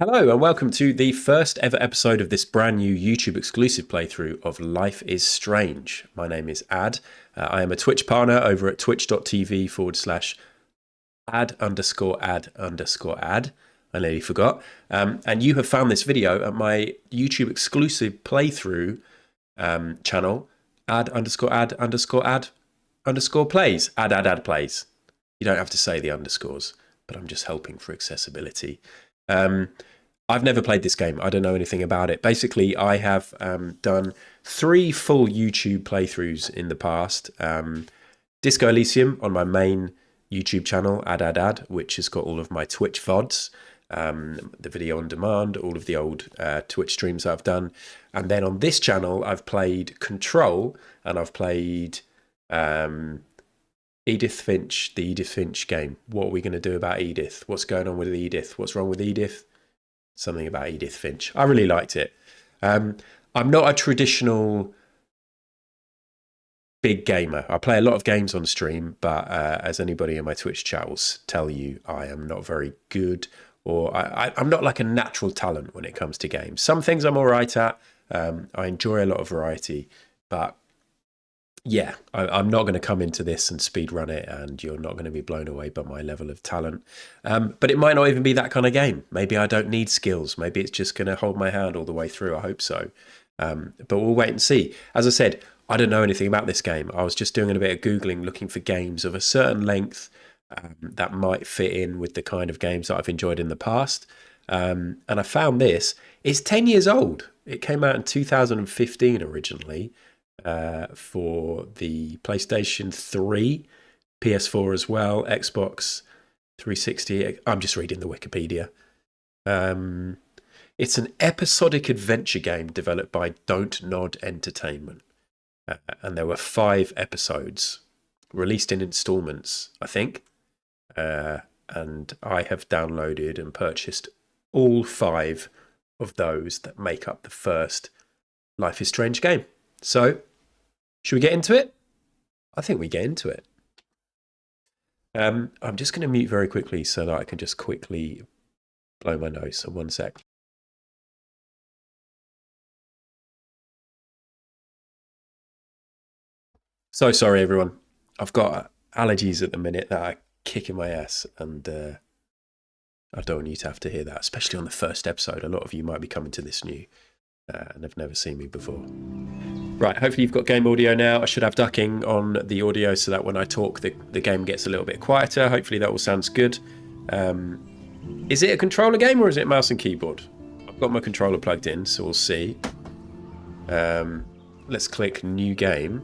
Hello and welcome to the first ever episode of this brand new YouTube exclusive playthrough of Life is Strange. My name is Ad. I am a Twitch partner over at twitch.tv/ad_ad_ad. I nearly forgot. And you have found this video at my YouTube exclusive playthrough channel, ad_ad_ad_ad_plays. Ad plays. You don't have to say the underscores, but I'm just helping for accessibility. I've never played this game. I don't know anything about it. Basically, I have done 3 full YouTube playthroughs in the past. Disco Elysium on my main YouTube channel, Ad, which has got all of my Twitch VODs, the video on demand, all of the old Twitch streams I've done. And then on this channel, I've played Control, and I've played Edith Finch, the Edith Finch game. What are we going to do about Edith? What's going on with Edith? What's wrong with Edith? Something about Edith Finch. I really liked it. I'm not a traditional big gamer. I play a lot of games on stream, but as anybody in my Twitch chat will tell you, I am not very good, or I'm not like a natural talent when it comes to games. Some things I'm all right at. I enjoy a lot of variety, but yeah, I'm not going to come into this and speed run it, and you're not going to be blown away by my level of talent. But it might not even be that kind of game. Maybe I don't need skills. Maybe it's just going to hold my hand all the way through. I hope so. But we'll wait and see. As I said, I don't know anything about this game. I was just doing a bit of Googling, looking for games of a certain length that might fit in with the kind of games that I've enjoyed in the past. And I found this. It's 10 years old. It came out in 2015 originally. For the PlayStation 3, PS4 as well, Xbox 360. I'm just reading the Wikipedia. It's an episodic adventure game developed by Don't Nod Entertainment. And there were 5 episodes released in installments, I think. And I have downloaded and purchased all 5 of those that make up the first Life is Strange game. So, should we get into it? I think we get into it. I'm just going to mute very quickly so that I can just quickly blow my nose. So 1 sec. So sorry, everyone. I've got allergies at the minute that are kicking my ass, and I don't want you to have to hear that, especially on the first episode. A lot of you might be coming to this new and have never seen me before. Right, hopefully you've got game audio now. I should have ducking on the audio so that when I talk, the game gets a little bit quieter. Hopefully that all sounds good. Is it a controller game or is it mouse and keyboard? I've got my controller plugged in, so we'll see. Let's click new game.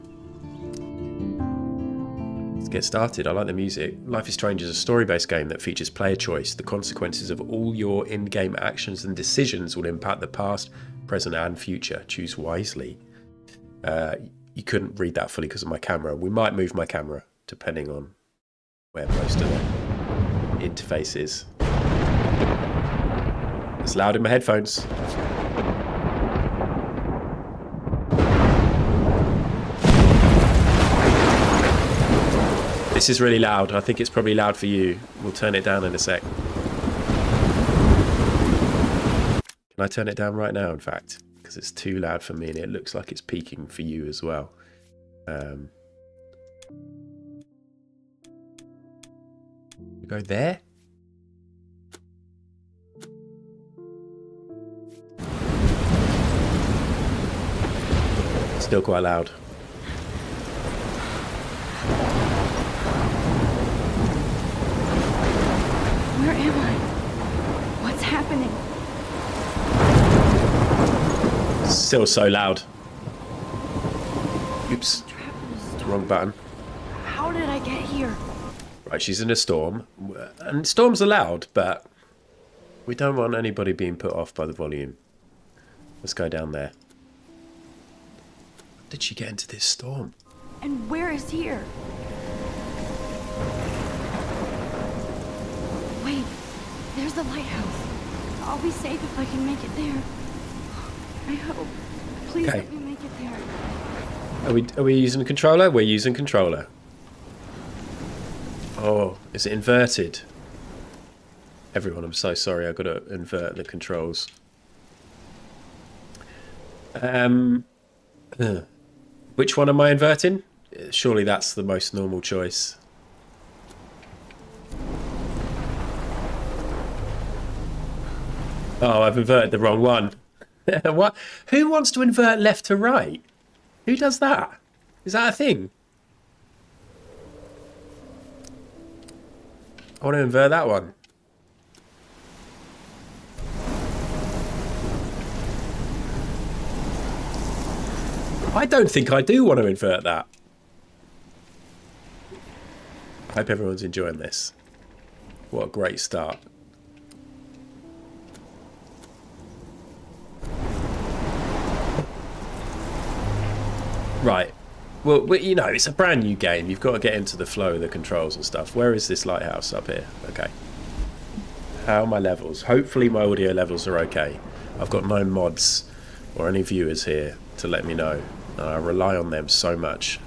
Let's get started. I like the music. Life is Strange is a story-based game that features player choice. The consequences of all your in-game actions and decisions will impact the past, present and future. Choose wisely. You couldn't read that fully because of my camera. We might move my camera depending on where most of the interface is. It's loud in my headphones. This is really loud. I think it's probably loud for you. We'll turn it down in a sec. Can I turn it down right now, in fact? Because it's too loud for me and it looks like it's peaking for you as well. We go there. Still quite loud. Where am I? What's happening? Still so loud. Oops. Wrong button. How did I get here? Right, she's in a storm. And storms are loud, but we don't want anybody being put off by the volume. Let's go down there. How did she get into this storm? And where is here? Wait, there's the lighthouse. I'll be safe if I can make it there. I hope. Please Okay. let me make it there. Are we using a controller? We're using controller. Oh, is it inverted? Everyone, I'm so sorry. I've got to invert the controls. Um, which one am I inverting? Surely that's the most normal choice. Oh, I've inverted the wrong one. What? Who wants to invert left to right? Who does that? Is that a thing? I want to invert that one. I don't think I do want to invert that. I hope everyone's enjoying this. What a great start. Right. Well, you know, it's a brand new game. You've got to get into the flow of the controls and stuff. Where is this lighthouse up here? Okay. How are my levels? Hopefully my audio levels are okay. I've got no mods or any viewers here to let me know. I rely on them so much.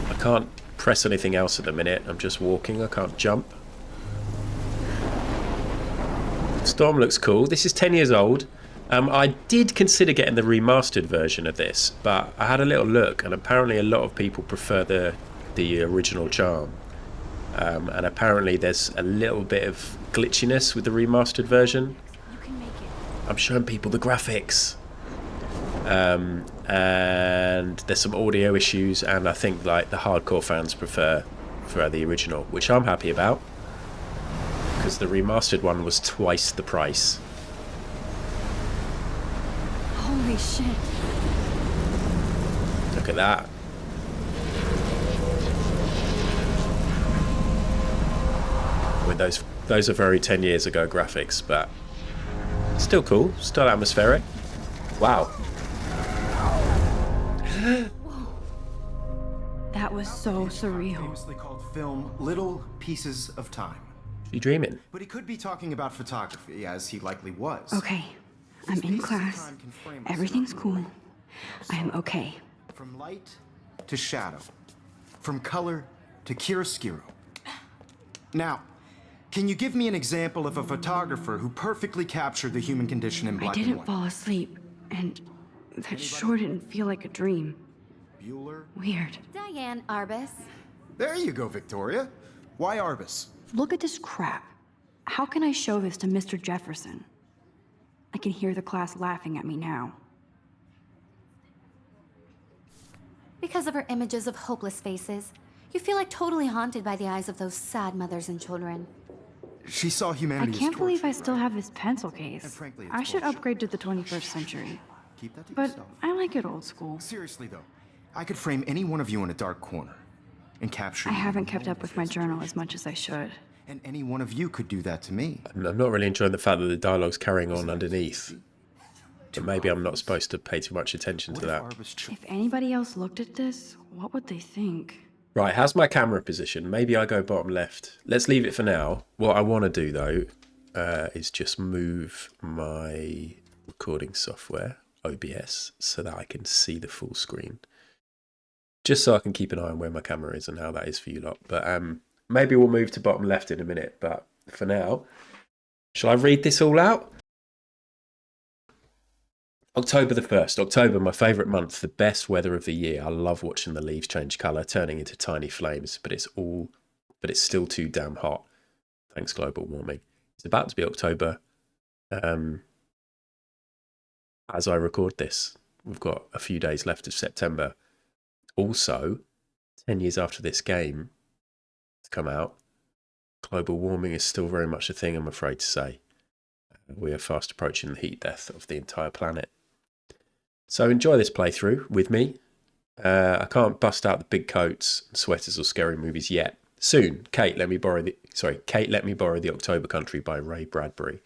I can't press anything else at the minute. I'm just walking. I can't jump. Storm looks cool. This is 10 years old. I did consider getting the remastered version of this, but I had a little look, and apparently a lot of people prefer the original charm. And apparently there's a little bit of glitchiness with the remastered version. You can make it. I'm showing people the graphics. And there's some audio issues, and I think like the hardcore fans prefer the original, which I'm happy about, because the remastered one was twice the price. Holy shit. Look at that. I mean, those are very 10 years ago graphics, but still cool, still atmospheric. Wow. That was so surreal. Famously called film Little Pieces of Time. You dreaming? But he could be talking about photography, as he likely was. Okay, I'm in class. Everything's cool. I'm okay. From light to shadow. From color to chiaroscuro. Now, can you give me an example of a photographer who perfectly captured the human condition in I black and didn't white? fall asleep, and that sure didn't feel like a dream. Bueller? Weird. Diane Arbus. There you go, Victoria. Why Arbus? Look at this crap. How can I show this to Mr. Jefferson? I can hear the class laughing at me now. Because of her images of hopeless faces, you feel like totally haunted by the eyes of those sad mothers and children. She saw I humanity as can't believe I torture, still right? have this pencil And case. frankly, it's I should bullshit. upgrade to the 21st century. Keep that to But yourself. I like it old school. Seriously, though, I could frame any one of you in a dark corner and capture I you haven't in a kept up with my moment. journal as much as I should. And any one of you could do that to me. I'm not really enjoying the fact that the dialogue's carrying on underneath. But maybe I'm not supposed to pay too much attention to that. If anybody else looked at this, what would they think? Right, how's my camera position? Maybe I go bottom left. Let's leave it for now. What I want to do, though, is just move my recording software, OBS, so that I can see the full screen. Just so I can keep an eye on where my camera is and how that is for you lot. But maybe we'll move to bottom left in a minute. But for now, shall I read this all out? October the 1st. October, my favourite month, the best weather of the year. I love watching the leaves change colour, turning into tiny flames, but it's still too damn hot. Thanks, global warming. It's about to be October as I record this. We've got a few days left of September. Also, 10 years after this game has come out, global warming is still very much a thing, I'm afraid to say. We are fast approaching the heat death of the entire planet. So enjoy this playthrough with me. I can't bust out the big coats, sweaters, or scary movies yet. Soon, Kate let me borrow the October Country by Ray Bradbury.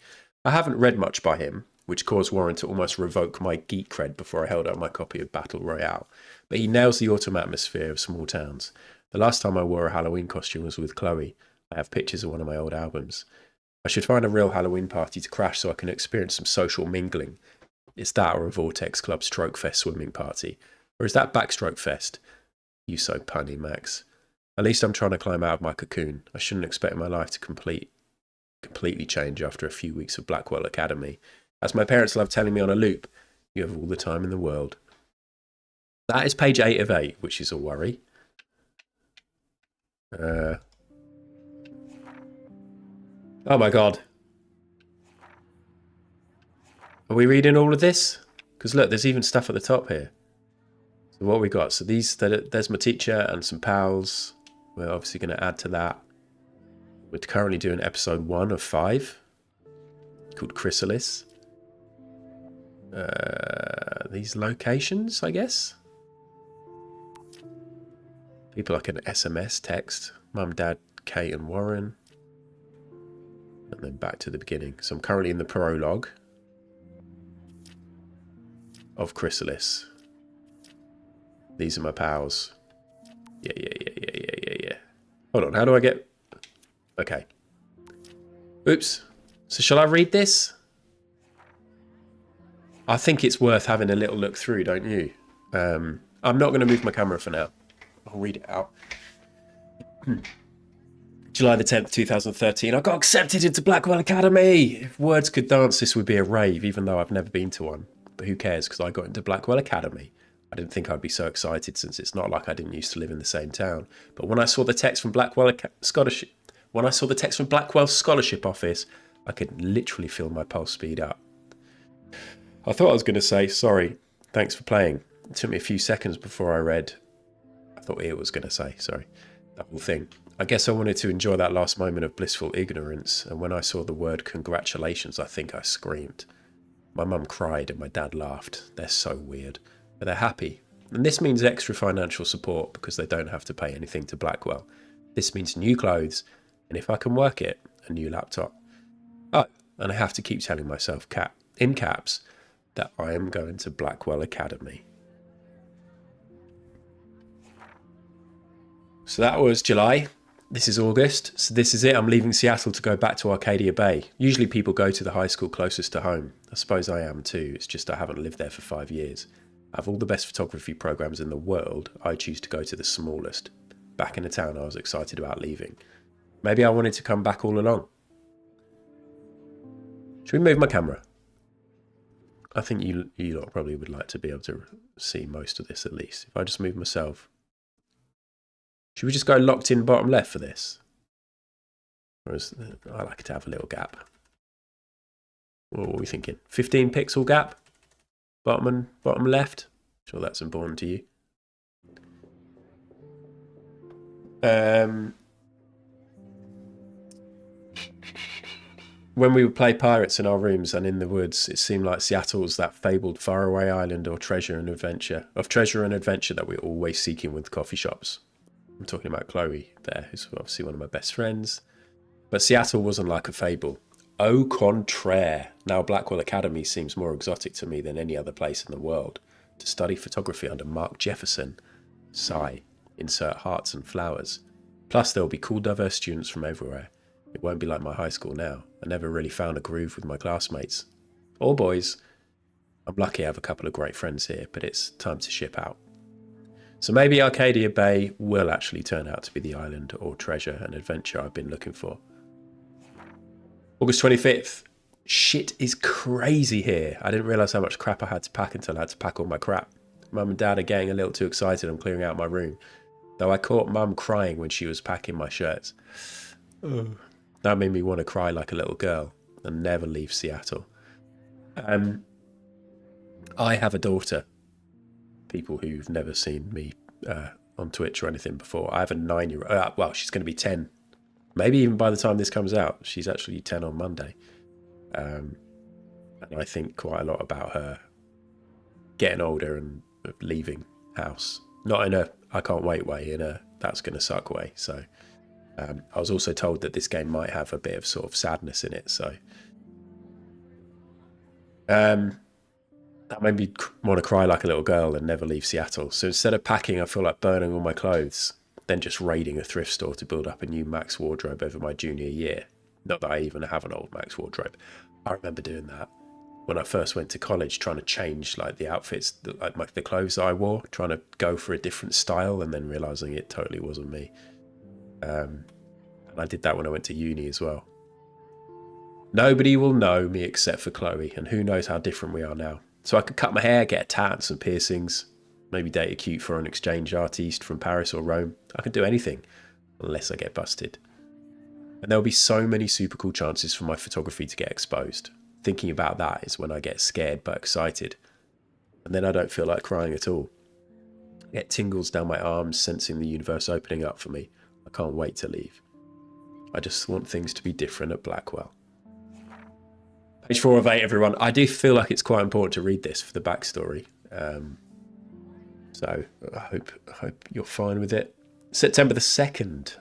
I haven't read much by him, which caused Warren to almost revoke my geek cred before I held out my copy of Battle Royale. But he nails the autumn atmosphere of small towns. The last time I wore a Halloween costume was with Chloe. I have pictures of one of my old albums. I should find a real Halloween party to crash so I can experience some social mingling. It's that or a Vortex Club Stroke Fest swimming party. Or is that Backstroke Fest? You so punny, Max. At least I'm trying to climb out of my cocoon. I shouldn't expect my life to complete completely change after a few weeks of Blackwell Academy. As my parents love telling me on a loop, you have all the time in the world. That is page 8 of 8, which is a worry. Oh my God. Are we reading all of this? Because look, there's even stuff at the top here. So what we got? So there's my teacher and some pals. We're obviously going to add to that. We're currently doing episode 1 of 5, called Chrysalis. These locations, I guess. People like an SMS text. Mum, Dad, Kate and Warren. And then back to the beginning. So I'm currently in the prologue of Chrysalis. These are my pals. Yeah. Hold on, how do I get... Okay. Oops. So shall I read this? I think it's worth having a little look through, don't you? I'm not going to move my camera for now. I'll read it out. July the 10th, 2013. I got accepted into Blackwell Academy. If words could dance, this would be a rave, even though I've never been to one. But who cares, because I got into Blackwell Academy. I didn't think I'd be so excited, since it's not like I didn't used to live in the same town. But when I saw the text from Blackwell Scholarship, Scholarship Office, I could literally feel my pulse speed up. I thought I was going to say, sorry, thanks for playing. It took me a few seconds before I read. I thought it was going to say, sorry, that whole thing. I guess I wanted to enjoy that last moment of blissful ignorance, and when I saw the word congratulations, I think I screamed. My mum cried and my dad laughed. They're so weird. But they're happy. And this means extra financial support because they don't have to pay anything to Blackwell. This means new clothes, and if I can work it, a new laptop. Oh, and I have to keep telling myself, in caps, that I am going to Blackwell Academy. So that was July. This is August. So this is it. I'm leaving Seattle to go back to Arcadia Bay. Usually people go to the high school closest to home. I suppose I am too. It's just I haven't lived there for 5 years. I have all the best photography programs in the world. I choose to go to the smallest. Back in the town I was excited about leaving. Maybe I wanted to come back all along. Should we move my camera? I think you lot probably would like to be able to see most of this at least. If I just move myself. Should we just go locked in bottom left for this? Or I like to have a little gap. What are we thinking? 15 pixel gap? Bottom left? Sure that's important to you. When we would play pirates in our rooms and in the woods, it seemed like Seattle was that fabled faraway island of treasure and adventure that we're always seeking with coffee shops. I'm talking about Chloe there, who's obviously one of my best friends. But Seattle wasn't like a fable. Au contraire. Now Blackwell Academy seems more exotic to me than any other place in the world. To study photography under Mark Jefferson. Sigh. Insert hearts and flowers. Plus there'll be cool diverse students from everywhere. It won't be like my high school now. I never really found a groove with my classmates. Or boys. I'm lucky I have a couple of great friends here, but it's time to ship out. So maybe Arcadia Bay will actually turn out to be the island or treasure and adventure I've been looking for. August 25th. Shit is crazy here. I didn't realise how much crap I had to pack until I had to pack all my crap. Mum and Dad are getting a little too excited on clearing out my room. Though I caught Mum crying when she was packing my shirts. Oh. That made me want to cry like a little girl and never leave Seattle. I have a daughter. People who've never seen me on Twitch or anything before. I have a 9-year-old. Well, she's going to be 10. Maybe even by the time this comes out. She's actually 10 on Monday. And I think quite a lot about her getting older and leaving house. Not in a I can't wait way, in a that's going to suck way. So I was also told that this game might have a bit of sort of sadness in it. So that made me want to cry like a little girl and never leave Seattle. So instead of packing, I feel like burning all my clothes, then just raiding a thrift store to build up a new Max wardrobe over my junior year. Not that I even have an old Max wardrobe. I remember doing that when I first went to college, trying to change like the outfits, like the clothes I wore, trying to go for a different style and then realising it totally wasn't me. And I did that when I went to uni as well. Nobody will know me except for Chloe, and who knows how different we are now. So I could cut my hair, get a tat and some piercings, maybe date a cute foreign exchange artiste from Paris or Rome. I can do anything, unless I get busted. And there'll be so many super cool chances for my photography to get exposed. Thinking about that is when I get scared but excited. And then I don't feel like crying at all. I get tingles down my arms, sensing the universe opening up for me. I can't wait to leave. I just want things to be different at Blackwell. Page 4 of 8, everyone. I do feel like it's quite important to read this for the backstory. So I hope you're fine with it. September the 2nd.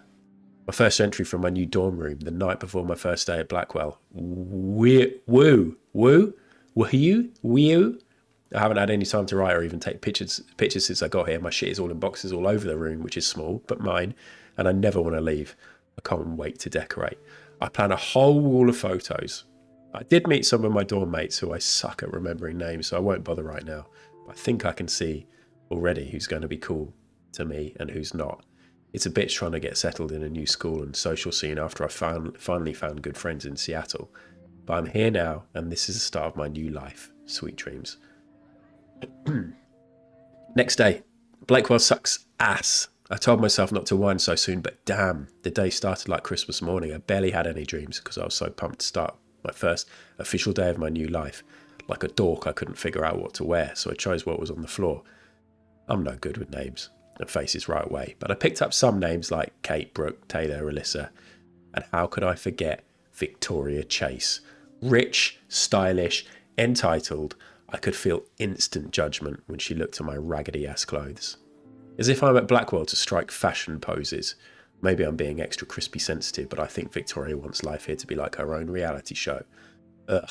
My first entry from my new dorm room, the night before my first day at Blackwell. Woo. I haven't had any time to write or even take pictures since I got here. My shit is all in boxes all over the room, which is small, but mine, and I never want to leave. I can't wait to decorate. I plan a whole wall of photos. I did meet some of my dorm mates who I suck at remembering names, so I won't bother right now. But I think I can see already who's going to be cool to me and who's not. It's a bitch trying to get settled in a new school and social scene after I finally found good friends in Seattle. But I'm here now, and this is the start of my new life. Sweet dreams. Next day. Blakewell sucks ass. I told myself not to whine so soon, but damn, the day started like Christmas morning. I barely had any dreams because I was so pumped to start my first official day of my new life. Like a dork, I couldn't figure out what to wear, so I chose what was on the floor. I'm no good with names and faces right away, but I picked up some names like Kate, Brooke, Taylor, Alyssa, and how could I forget Victoria Chase? Rich, stylish, entitled. I could feel instant judgment when she looked at my raggedy-ass clothes. As if I'm at Blackwell to strike fashion poses. Maybe I'm being extra crispy sensitive, but I think Victoria wants life here to be like her own reality show. Ugh.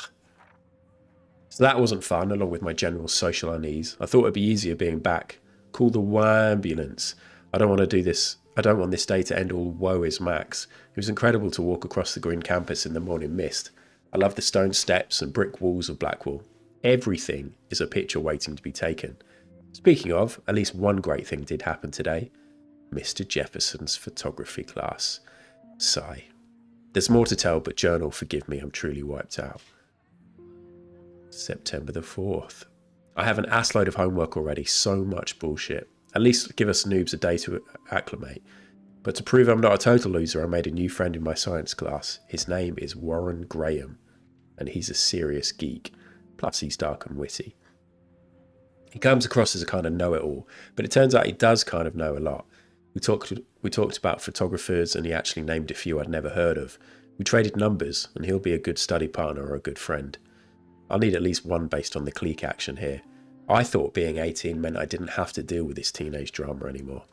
So that wasn't fun, along with my general social unease. I thought it'd be easier being back. Call the ambulance. I don't want to do this. I don't want this day to end all woe is Max. It was incredible to walk across the green campus in the morning mist. I love the stone steps and brick walls of Blackwell. Everything is a picture waiting to be taken. Speaking of, at least one great thing did happen today. Mr. Jefferson's photography class. Sigh. There's more to tell, but journal, forgive me, I'm truly wiped out. September the 4th. I have an assload of homework already, so much bullshit. At least give us noobs a day to acclimate. But to prove I'm not a total loser, I made a new friend in my science class. His name is Warren Graham, and he's a serious geek. Plus he's dark and witty. He comes across as a kind of know-it-all, but it turns out he does kind of know a lot. We talked about photographers, and he actually named a few I'd never heard of. We traded numbers, and he'll be a good study partner or a good friend. I'll need at least one based on the clique action here. I thought being 18 meant I didn't have to deal with this teenage drama anymore.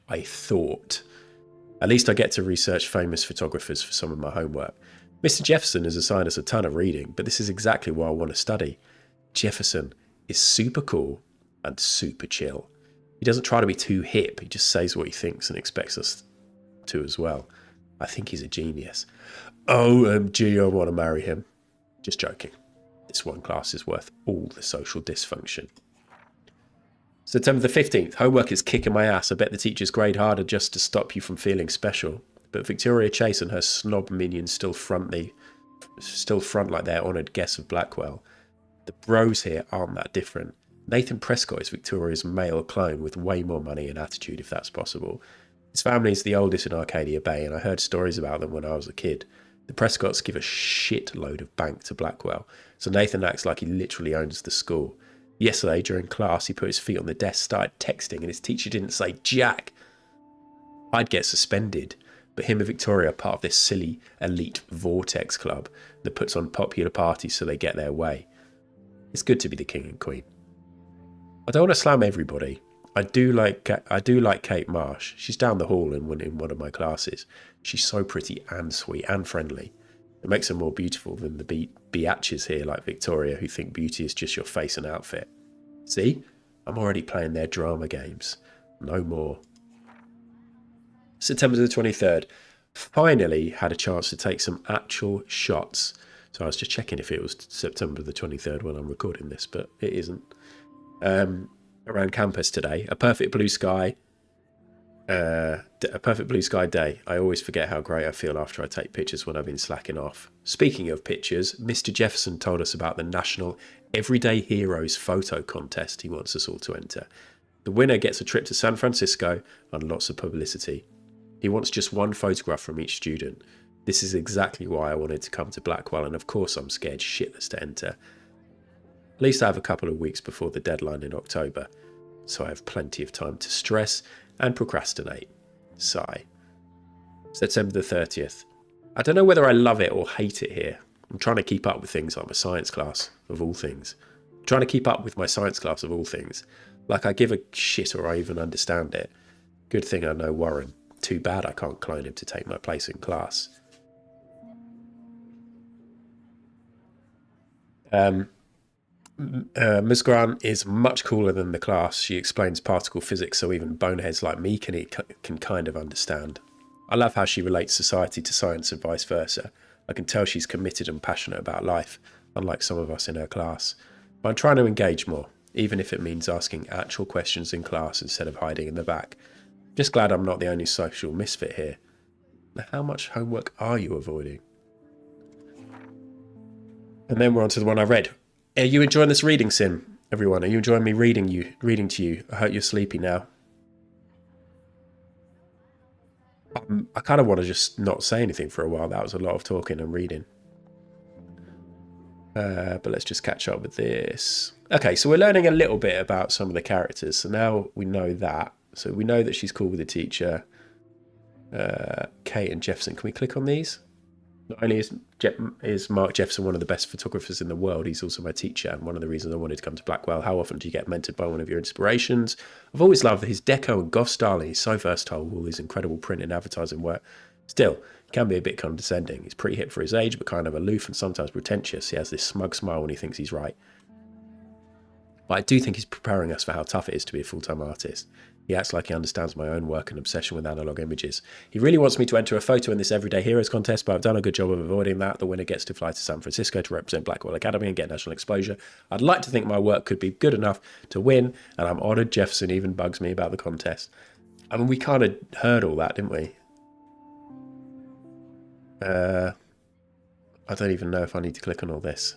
I thought. At least I get to research famous photographers for some of my homework. Mr. Jefferson has assigned us a ton of reading, but this is exactly what I want to study. Jefferson is super cool and super chill. He doesn't try to be too hip, he just says what he thinks and expects us to as well. I think he's a genius. OMG, I want to marry him. Just joking. This one class is worth all the social dysfunction. September the 15th. Homework is kicking my ass. I bet the teachers grade harder just to stop you from feeling special. But Victoria Chase and her snob minions still front like they're honoured guests of Blackwell. The bros here aren't that different. Nathan Prescott is Victoria's male clone with way more money and attitude, if that's possible. His family is the oldest in Arcadia Bay, and I heard stories about them when I was a kid. The Prescotts give a shitload of bank to Blackwell, so Nathan acts like he literally owns the school. Yesterday, during class, he put his feet on the desk, started texting, and his teacher didn't say jack. I'd get suspended, but him and Victoria are part of this silly elite vortex club that puts on popular parties so they get their way. It's good to be the king and queen. I don't want to slam everybody. I do like Kate Marsh. She's down the hall in one of my classes. She's so pretty and sweet and friendly. It makes her more beautiful than the biatches here like Victoria who think beauty is just your face and outfit. See? I'm already playing their drama games. No more. September the 23rd. Finally had a chance to take some actual shots. So I was just checking if it was September the 23rd when I'm recording this, but it isn't. Around campus today. A perfect blue sky. A perfect blue sky day. I always forget how great I feel after I take pictures when I've been slacking off. Speaking of pictures, Mr. Jefferson told us about the National Everyday Heroes photo contest he wants us all to enter. The winner gets a trip to San Francisco and lots of publicity. He wants just one photograph from each student. This is exactly why I wanted to come to Blackwell, and of course I'm scared shitless to enter. At least I have a couple of weeks before the deadline in October, so I have plenty of time to stress and procrastinate. Sigh. September the 30th. I don't know whether I love it or hate it here. I'm trying to keep up with things like my science class, of all things. I'm trying to keep up with my science class, of all things. Like I give a shit or I even understand it. Good thing I know Warren. Too bad I can't clone him to take my place in class. Ms. Grant is much cooler than the class. She explains particle physics so even boneheads like me can kind of understand. I love how she relates society to science and vice versa. I can tell she's committed and passionate about life, unlike some of us in her class. But I'm trying to engage more, even if it means asking actual questions in class instead of hiding in the back. Just glad I'm not the only social misfit here. Now, how much homework are you avoiding? And then we're on to the one I read. Are you enjoying this reading sim, everyone? Are you enjoying me reading to you? I hope you're sleepy now. I kind of want to just not say anything for a while. That was a lot of talking and reading. But let's just catch up with this. Okay, so we're learning a little bit about some of the characters. So now we know that. So we know that she's cool with the teacher. Kate and Jefferson. Can we click on these? Not only is Mark Jefferson one of the best photographers in the world, he's also my teacher and one of the reasons I wanted to come to Blackwell. How often do you get mentored by one of your inspirations? I've always loved his deco and goth style, and he's so versatile with all his incredible print and advertising work. Still, he can be a bit condescending. He's pretty hip for his age, but kind of aloof and sometimes pretentious. He has this smug smile when he thinks he's right. But I do think he's preparing us for how tough it is to be a full-time artist. He acts like he understands my own work and obsession with analog images. He really wants me to enter a photo in this Everyday Heroes contest, but I've done a good job of avoiding that. The winner gets to fly to San Francisco to represent Blackwell Academy and get national exposure. I'd like to think my work could be good enough to win, and I'm honoured Jefferson even bugs me about the contest. I mean, we kind of heard all that, didn't we? I don't even know if I need to click on all this.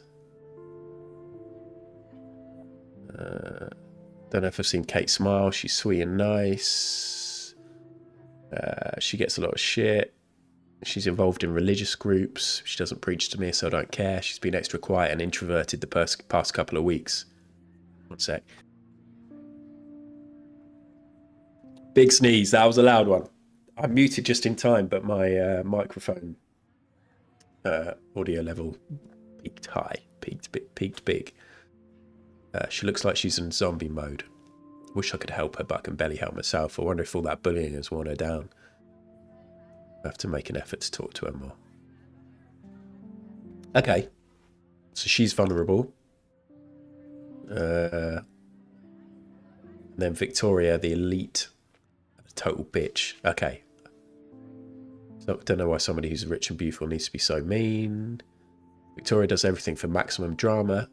Don't know if I've seen Kate smile. She's sweet and nice. She gets a lot of shit. She's involved in religious groups. She doesn't preach to me, so I don't care. She's been extra quiet and introverted the past couple of weeks. One sec. Big sneeze. That was a loud one. I muted just in time, but my microphone audio level peaked high. Peaked big. She looks like she's in zombie mode. Wish I could help her, but I can barely help myself. I wonder if all that bullying has worn her down. I have to make an effort to talk to her more. Okay. So she's vulnerable. Then Victoria, the elite, total bitch. Okay. So I don't know why somebody who's rich and beautiful needs to be so mean. Victoria does everything for maximum drama.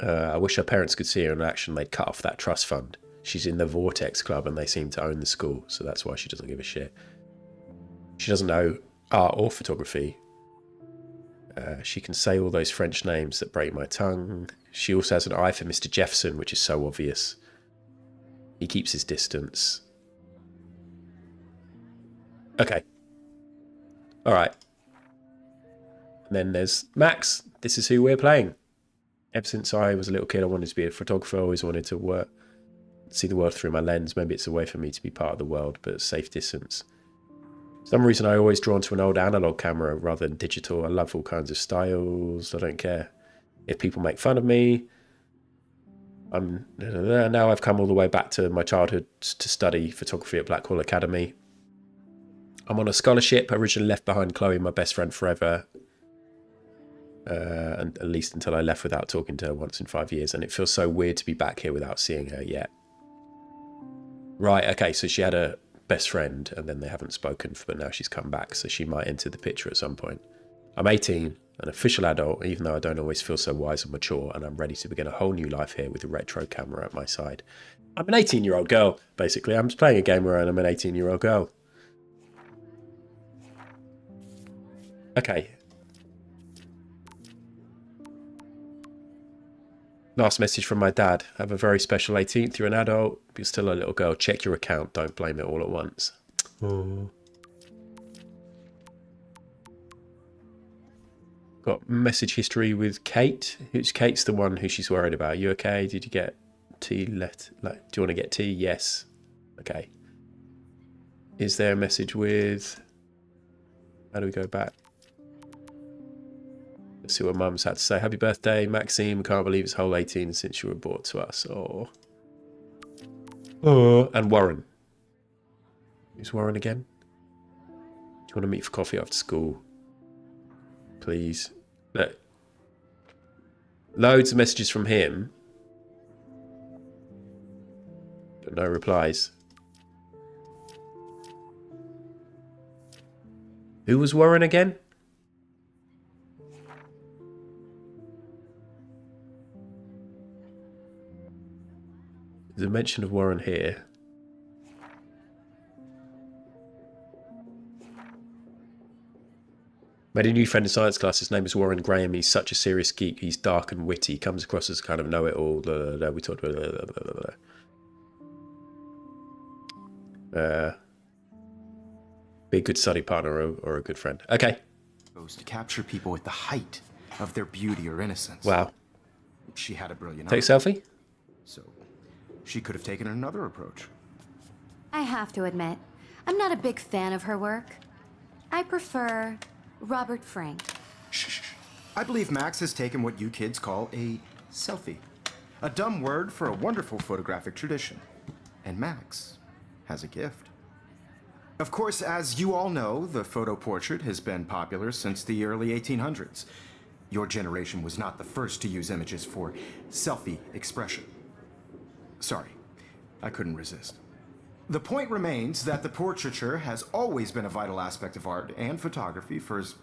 I wish her parents could see her in action. They'd cut off that trust fund. She's in the Vortex Club and they seem to own the school, so that's why she doesn't give a shit. She doesn't know art or photography. She can say all those French names that break my tongue. She also has an eye for Mr. Jefferson, which is so obvious. He keeps his distance. Okay. All right. And then there's Max. This is who we're playing. Ever since I was a little kid, I wanted to be a photographer. I always wanted to see the world through my lens. Maybe it's a way for me to be part of the world, but at safe distance. For some reason, I always drawn to an old analog camera rather than digital. I love all kinds of styles. I don't care if people make fun of me. Now I've come all the way back to my childhood to study photography at Blackwell Academy. I'm on a scholarship. I originally left behind Chloe, my best friend forever. And at least until I left without talking to her once in 5 years. And it feels so weird to be back here without seeing her yet. Right, okay, so she had a best friend and then they haven't spoken, but now she's come back, so she might enter the picture at some point. I'm 18 an official adult, even though I don't always feel so wise and mature, and I'm ready to begin a whole new life here with a retro camera at my side. I'm an 18-year-old girl, basically. I'm just playing a game where I'm an 18-year-old girl. Okay. Last message from my dad. Have a very special 18th. You're an adult. You're still a little girl. Check your account. Don't blame it all at once. Oh. Got message history with Kate. Kate's the one who she's worried about. You okay? Did you get tea? Do you want to get tea? Yes. Okay. Is there a message with... How do we go back? Let's see what Mum's had to say. Happy birthday, Maxime. Can't believe it's whole 18 since you were brought to us. Oh. Oh. And Warren. Who's Warren again? Do you want to meet for coffee after school? Please. Look. Loads of messages from him. But no replies. Who was Warren again? There's a mention of Warren here. Made a new friend in science class. His name is Warren Graham. He's such a serious geek. He's dark and witty. Comes across as kind of know-it-all. We talked about... Be a good study partner or a good friend. Okay. To capture people at the height of their beauty or innocence. Wow. She had a brilliant Take a eye, selfie? so she could have taken another approach. I have to admit, I'm not a big fan of her work. I prefer Robert Frank. Shh. I believe Max has taken what you kids call a selfie. A dumb word for a wonderful photographic tradition. And Max has a gift. Of course, as you all know, the photo portrait has been popular since the early 1800s. Your generation was not the first to use images for selfie expression. Sorry, I couldn't resist. The point remains that the portraiture has always been a vital aspect of art and photography for as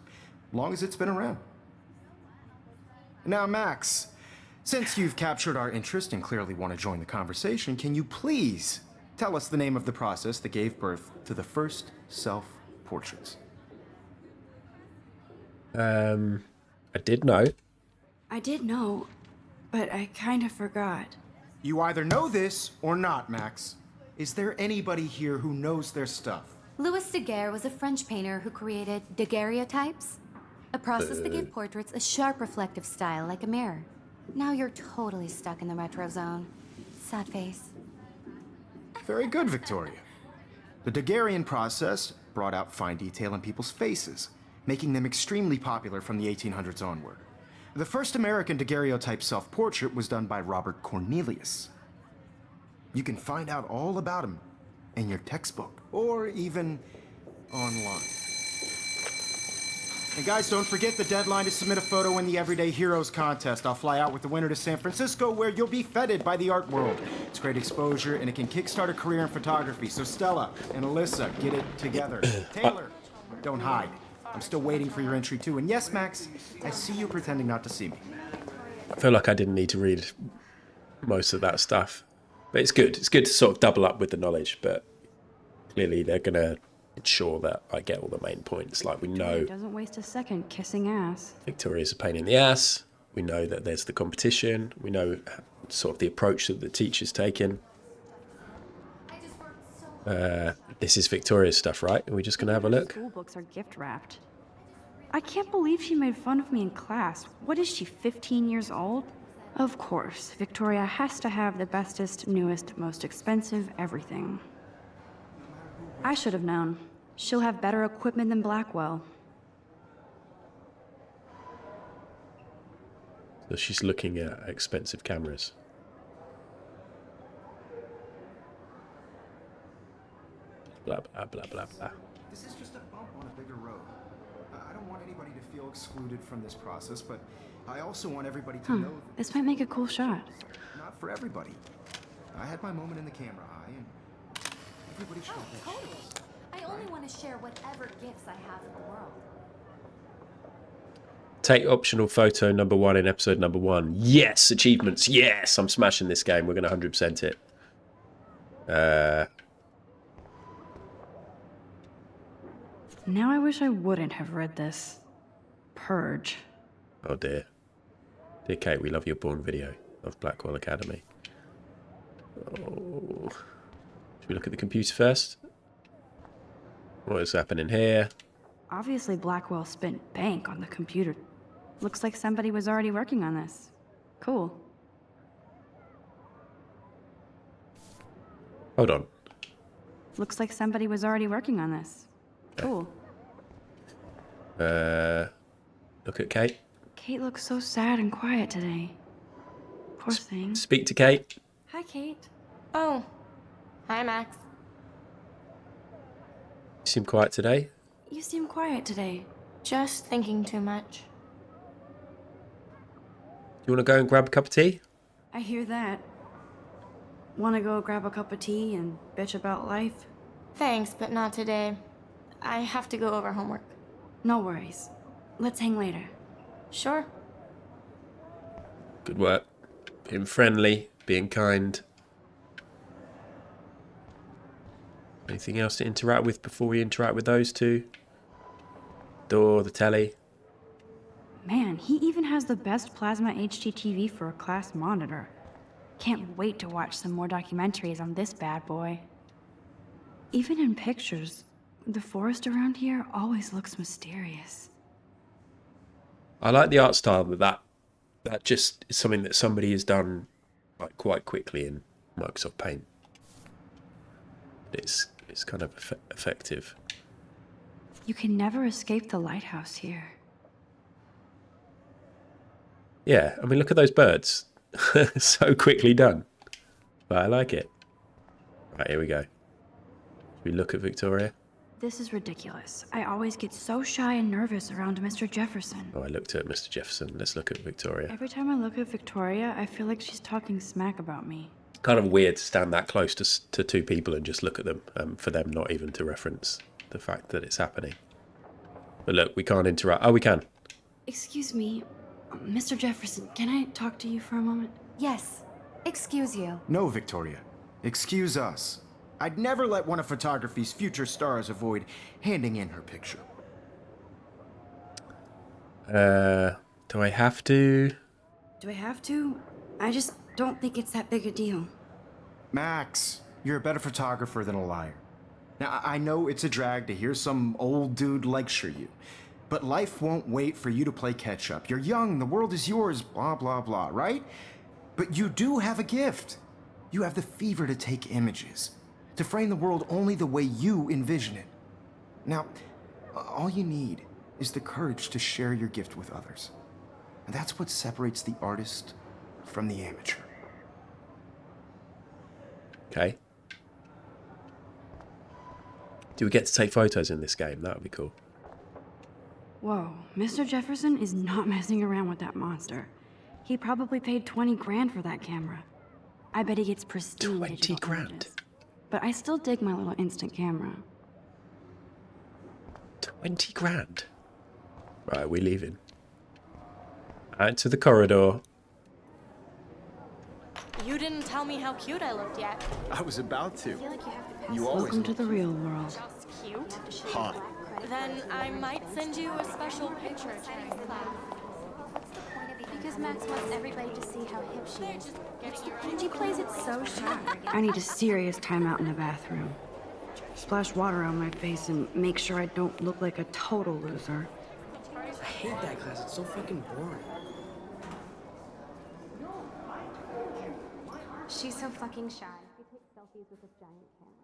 long as it's been around. Now, Max, since you've captured our interest and clearly want to join the conversation, can you please tell us the name of the process that gave birth to the first self-portraits? I did know. I did know, but I kind of forgot. You either know this or not, Max. Is there anybody here who knows their stuff? Louis Daguerre was a French painter who created daguerreotypes, a process that gave portraits a sharp reflective style like a mirror. Now you're totally stuck in the retro zone. Sad face. Very good, Victoria. The Daguerrean process brought out fine detail in people's faces, making them extremely popular from the 1800s onward. The first American daguerreotype self-portrait was done by Robert Cornelius. You can find out all about him in your textbook, or even online. And guys, don't forget the deadline to submit a photo in the Everyday Heroes contest. I'll fly out with the winner to San Francisco, where you'll be feted by the art world. It's great exposure, and it can kickstart a career in photography. So Stella and Alyssa, get it together. Taylor, don't hide. I'm still waiting for your entry too. And yes, Max, I see you pretending not to see me. I feel like I didn't need to read most of that stuff. But it's good. It's good to sort of double up with the knowledge, but clearly they're going to ensure that I get all the main points. Like, we know Doesn't waste a second kissing ass. Victoria's a pain in the ass. We know that there's the competition. We know sort of the approach that the teacher's taken. This is Victoria's stuff, right? Are we just going to have a look? School books are gift wrapped. I can't believe she made fun of me in class. What is she, 15 years old? Of course, Victoria has to have the bestest, newest, most expensive everything. I should have known. She'll have better equipment than Blackwell. So she's looking at expensive cameras. Blah, blah, blah, blah, blah. This is just a bump on a bigger road. I don't want anybody to feel excluded from this process, but I also want everybody to know that This might make a cool shot. not for everybody. I had my moment in the camera eye, and everybody should have that. Totally. I only want to share whatever gifts I have in the world. Take optional photo number 1 in episode number 1. Yes, achievements. Yes, I'm smashing this game. We're going to 100% it. Now I wish I wouldn't have read this. Purge. Oh dear. Dear Kate, we love your porn video of Blackwell Academy. Oh. Should we look at the computer first? What is happening here? Obviously Blackwell spent bank on the computer. Looks like somebody was already working on this. Cool. Hold on. Looks like somebody was already working on this. Cool. Look at Kate. Kate looks so sad and quiet today. Poor thing. Speak to Kate. Hi, Kate. Oh. Hi, Max. You seem quiet today. You seem quiet today. Just thinking too much. You want to go and grab a cup of tea? I hear that. Wanna go grab a cup of tea and bitch about life? Thanks, but not today. I have to go over homework. No worries. Let's hang later. Sure. Good work. Being friendly, being kind. Anything else to interact with before we interact with those two? Door, the telly. Man, he even has the best plasma HDTV for a class monitor. Can't wait to watch some more documentaries on this bad boy. Even in pictures, the forest around here always looks mysterious. I like the art style, but that just is something that somebody has done like quite quickly in Microsoft Paint. It's kind of effective. You can never escape the lighthouse here. Yeah, I mean, look at those birds. So quickly done. But I like it. Right, here we go. Should we look at Victoria? This is ridiculous. I always get so shy and nervous around Mr. Jefferson. Oh, I looked at Mr. Jefferson. Let's look at Victoria. Every time I look at Victoria, I feel like she's talking smack about me. Kind of weird to stand that close to two people and just look at them, for them not even to reference the fact that it's happening. But look, we can't interact. Oh, we can. Excuse me, Mr. Jefferson, can I talk to you for a moment? Yes. Excuse you. No, Victoria. Excuse us. I'd never let one of photography's future stars avoid handing in her picture. Do I have to? Do I have to? I just don't think it's that big a deal. Max, you're a better photographer than a liar. Now, I know it's a drag to hear some old dude lecture you, but life won't wait for you to play catch up. You're young, the world is yours, blah, blah, blah, right? But you do have a gift. You have the fever to take images, to frame the world only the way you envision it. Now, all you need is the courage to share your gift with others. And that's what separates the artist from the amateur. Okay. Do we get to take photos in this game? That would be cool. Whoa, Mr. Jefferson is not messing around with that monster. He probably paid 20 grand for that camera. I bet he gets pristine 20 digital grand? images. But I still dig my little instant camera. 20 grand? Right, we're leaving. Out to the corridor. You didn't tell me how cute I looked yet. I was about to. Feel like you have to pass You always Welcome to look the real world. just cute. hot. Then I might send you a special picture. Because Max wants everybody to see how hip she is. She plays it so shy. I need a serious timeout in the bathroom. Splash water on my face and make sure I don't look like a total loser. I hate that class. It's so fucking boring. She's so fucking shy. She takes selfies with this giant camera.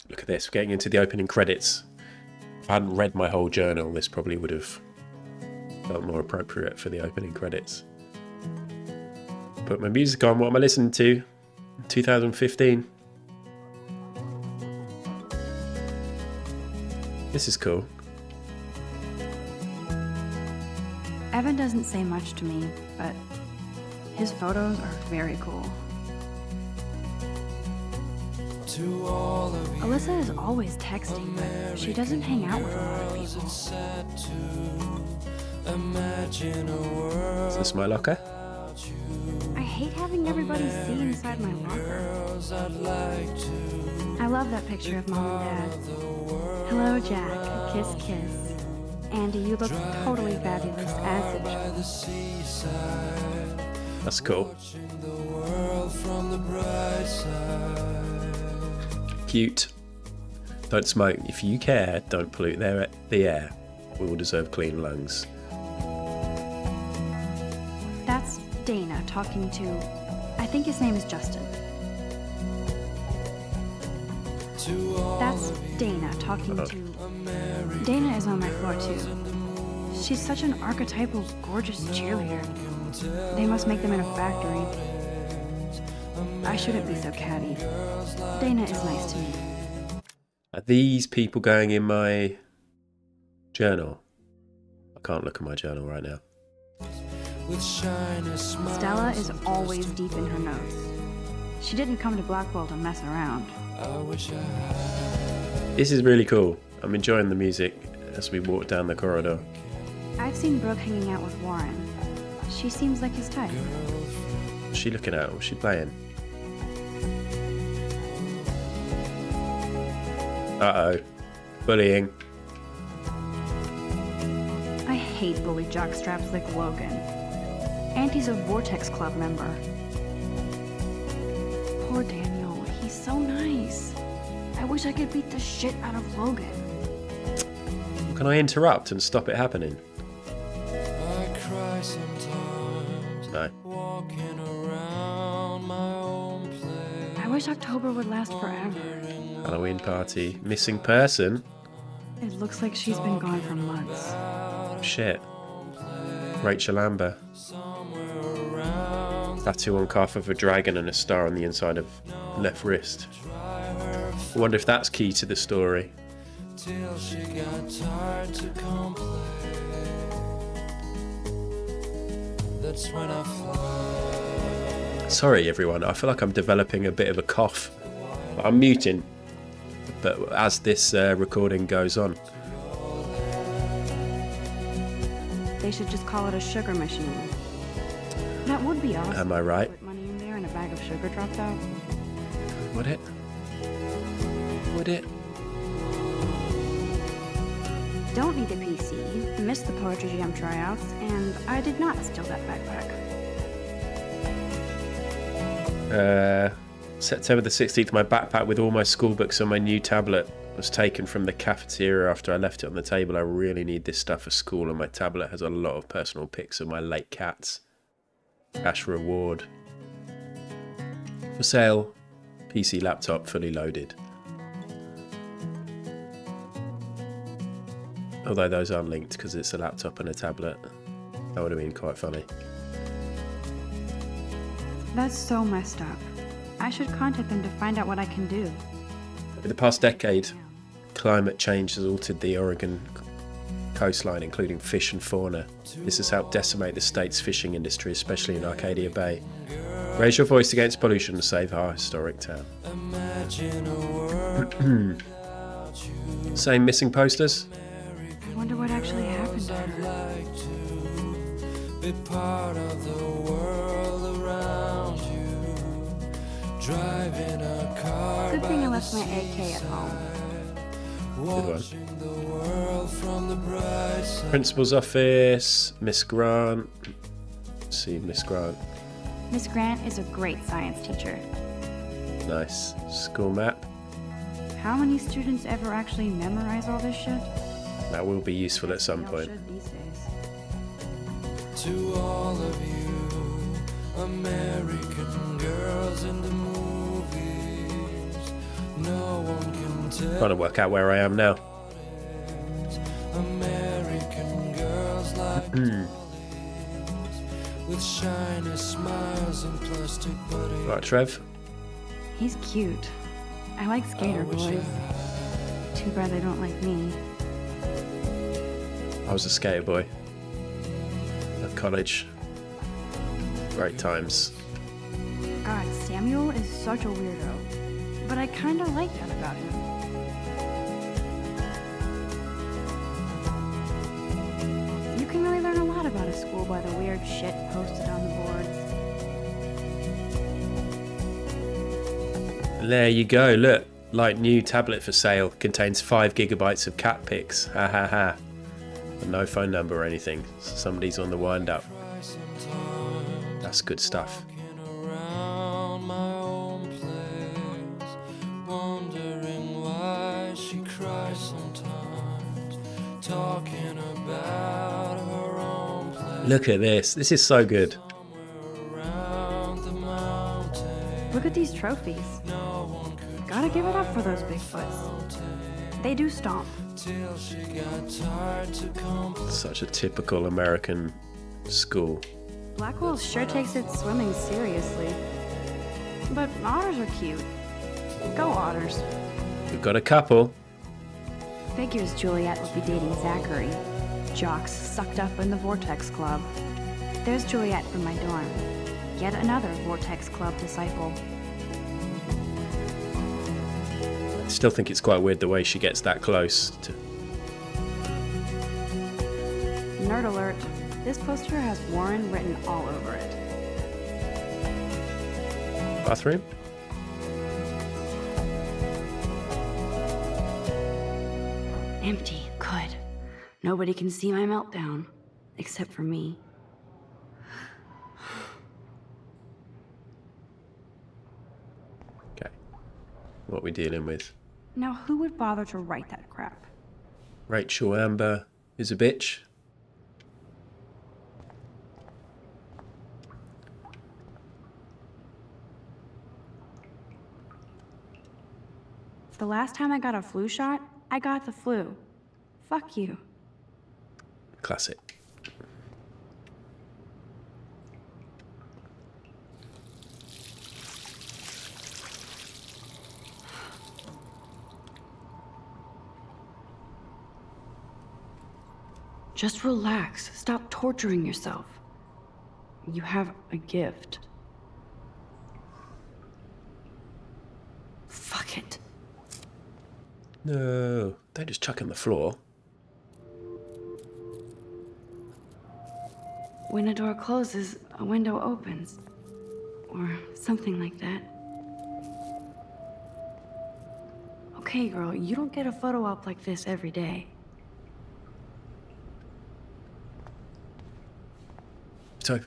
Look at this, we're getting into the opening credits. If I hadn't read my whole journal, this probably would have felt more appropriate for the opening credits. Put my music on, what am I listening to? 2015. This is cool. Evan doesn't say much to me, but his photos are very cool. Alyssa is always texting, but she doesn't hang out with a lot of people. Is this my locker? I hate having everybody see inside my locker. I love that picture of Mom and Dad. Hello, Jack. Kiss, kiss. Andy, you look totally fabulous as a joke. That's cool. Cute. Don't smoke. If you care, don't pollute the air. We all deserve clean lungs. That's Dana talking to... I think his name is Justin. That's Dana talking to... Dana is on my floor too. She's such an archetypal, gorgeous cheerleader. They must make them in a factory. I shouldn't be so catty. Dana is nice to me. Are these people going in my journal? I can't look at my journal right now. Stella is always deep in her notes. She didn't come to Blackwell to mess around. This is really cool. I'm enjoying the music as we walk down the corridor. I've seen Brooke hanging out with Warren. She seems like his type. What's she looking at? What's she playing? Uh-oh. Bullying. I hate bully jockstraps like Logan. And he's a Vortex Club member. Poor Daniel, he's so nice. I wish I could beat the shit out of Logan. Can I interrupt and stop it happening? No. I wish October would last forever. Halloween party. Missing person? It looks like she's been gone for months. Shit. Rachel Amber. Tattoo on calf of a dragon and a star on the inside of left wrist. I wonder if that's key to the story. Sorry everyone, I feel like I'm developing a bit of a cough. I'm muting, but as this recording goes on. They should just call it a sugar machine. That would be awesome. Am I right? Put money in there and a bag of sugar drops out. Would it? Would it? Don't need a PC. Missed the Poetry Jam tryouts, and I did not steal that backpack. September the 16th, my backpack with all my school books and my new tablet was taken from the cafeteria after I left it on the table. I really need this stuff for school, and my tablet has a lot of personal pics of my late cats. Cash reward. For sale, PC laptop fully loaded. Although those aren't linked because it's a laptop and a tablet. That would have been quite funny. That's so messed up. I should contact them to find out what I can do. In the past decade, climate change has altered the Oregon coastline, including fish and fauna. This has helped decimate the state's fishing industry, especially in Arcadia Bay. Raise your voice against pollution and save our historic town. Same missing posters? I wonder what actually happened to her. Good thing I left my AK at home. Good one. Principal's office, Miss Grant. Let's see, Miss Grant. Miss Grant is a great science teacher. Nice. School map. How many students ever actually memorize all this shit? That will be useful at some They all point. should these days. To all of you American girls in the movies, no one can tell. Trying to work out where I am now. American girls like dollies, with shiny smiles and plastic bodies. Right, Trev. He's cute. I like skater boys. Too bad they don't like me. I was a skater boy at college. Great times. God, Samuel is such a weirdo. But I kinda like that about him. You can really learn a school by the weird shit posted on the boards. There you go, look. Like new tablet for sale. Contains 5 gigabytes of cat pics. Ha ha ha. But no phone number or anything. Somebody's on the wind up. That's good stuff. Around my own place, wondering why she cries sometimes, talking about her own place. Look at this. This is so good. Around the mountain, Look at these trophies. Gotta give it up for those Bigfoots. They do stomp. till she got tired to come. Such a typical American school. Blackwell sure takes its swimming seriously. But otters are cute. Go otters. We've got a couple. Figures Juliet will be dating Zachary. Jocks sucked up in the Vortex Club. There's Juliet from my dorm. Yet another Vortex Club disciple. I still think it's quite weird the way she gets that close to... Nerd alert. This poster has Warren written all over it. bathroom. Empty. Good. Nobody can see my meltdown. Except for me. Okay. What we dealing with? Now, who would bother to write that crap? Rachel Amber is a bitch. The last time I got a flu shot, I got the flu. Fuck you. Classic. Just relax. Stop torturing yourself. You have a gift. Fuck it. No, don't just chuck on the floor. When a door closes, a window opens. Or something like that. Okay, girl, you don't get a photo op like this every day. So,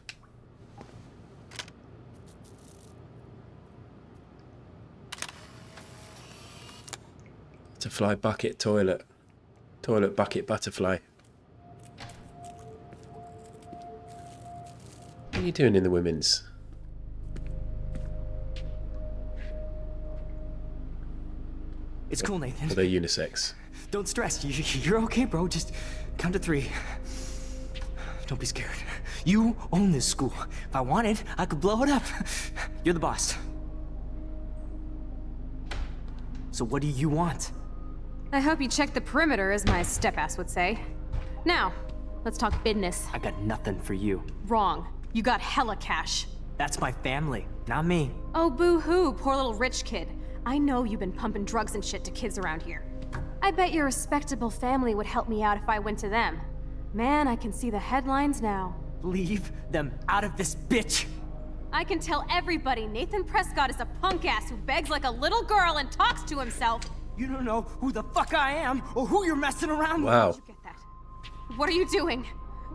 butterfly bucket toilet. Toilet bucket butterfly. What are you doing in the women's? It's cool, Nathan. Are they unisex? Don't stress. You're okay, bro. Just count to 3. Don't be scared. You own this school. If I wanted, I could blow it up. You're the boss. So what do you want? I hope you checked the perimeter, as my step-ass would say. Now, let's talk business. I got nothing for you. Wrong. You got hella cash. That's my family, not me. Oh, boo-hoo, poor little rich kid. I know you've been pumping drugs and shit to kids around here. I bet your respectable family would help me out if I went to them. Man, I can see the headlines now. Leave them out of this, bitch! I can tell everybody Nathan Prescott is a punk ass who begs like a little girl and talks to himself. You don't know who the fuck I am or who you're messing around with. Wow. You get that? What are you doing?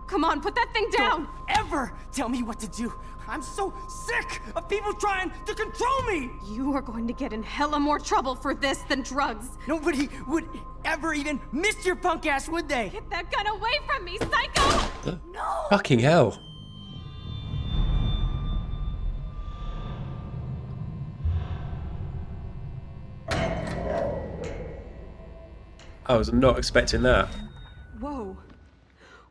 Come on, put that thing down! Don't ever tell me what to do. I'm so sick of people trying to control me! You are going to get in hella more trouble for this than drugs. Nobody would ever even miss your punk ass, would they? Get that gun away from me, psycho! No! Fucking hell. I was not expecting that. Whoa.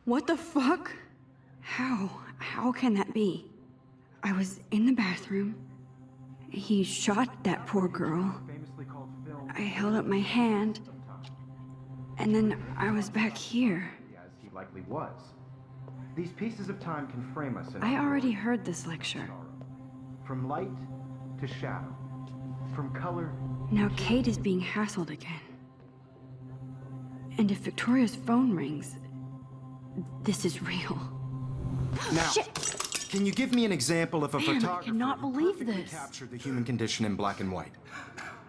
What the fuck? How can that be? I was in the bathroom. He shot that poor girl. I held up my hand. And then I was back here. As he likely was. These pieces of time can frame us in I already heard this lecture. from light to shadow, from color. Now Kate is being hassled again. And if Victoria's phone rings, this is real. Now, can you give me an example of a Man, I photographer cannot who believe perfectly this. captured the human condition in black and white?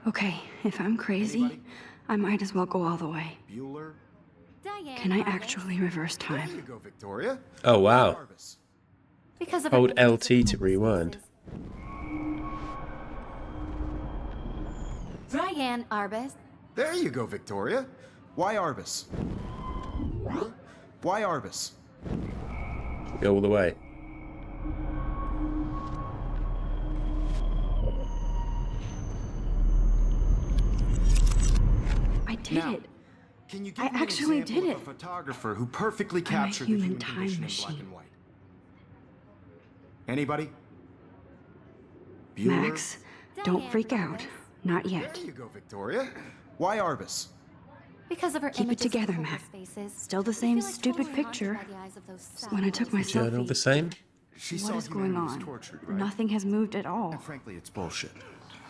Okay, if I'm crazy, Anybody? I might as well go all the way. Bueller? Diane Can I Arbus. actually reverse There you time? go, Victoria. Oh, wow. Jarvis. Because of her Hold images of LT to homeless rewind. faces. Diane Arbus. There you go, Victoria. Why Arbus? Why Arbus? Go all the way. I did Now, it. can you give I me an actually example did of it. a photographer who perfectly I'm a captured the human human time condition in black machine. and white? Anybody? Bueller? Max, don't freak out. Not yet. There you go, Victoria. Why Arbus? Because of her Keep it images of together, homeless Mac. faces. Still the I same feel like stupid totally haunted picture. by the eyes of those sad When I took my Journal the selfie. same? She What saw is going humanity was on? tortured, right? Nothing has moved at all. And frankly, it's bullshit.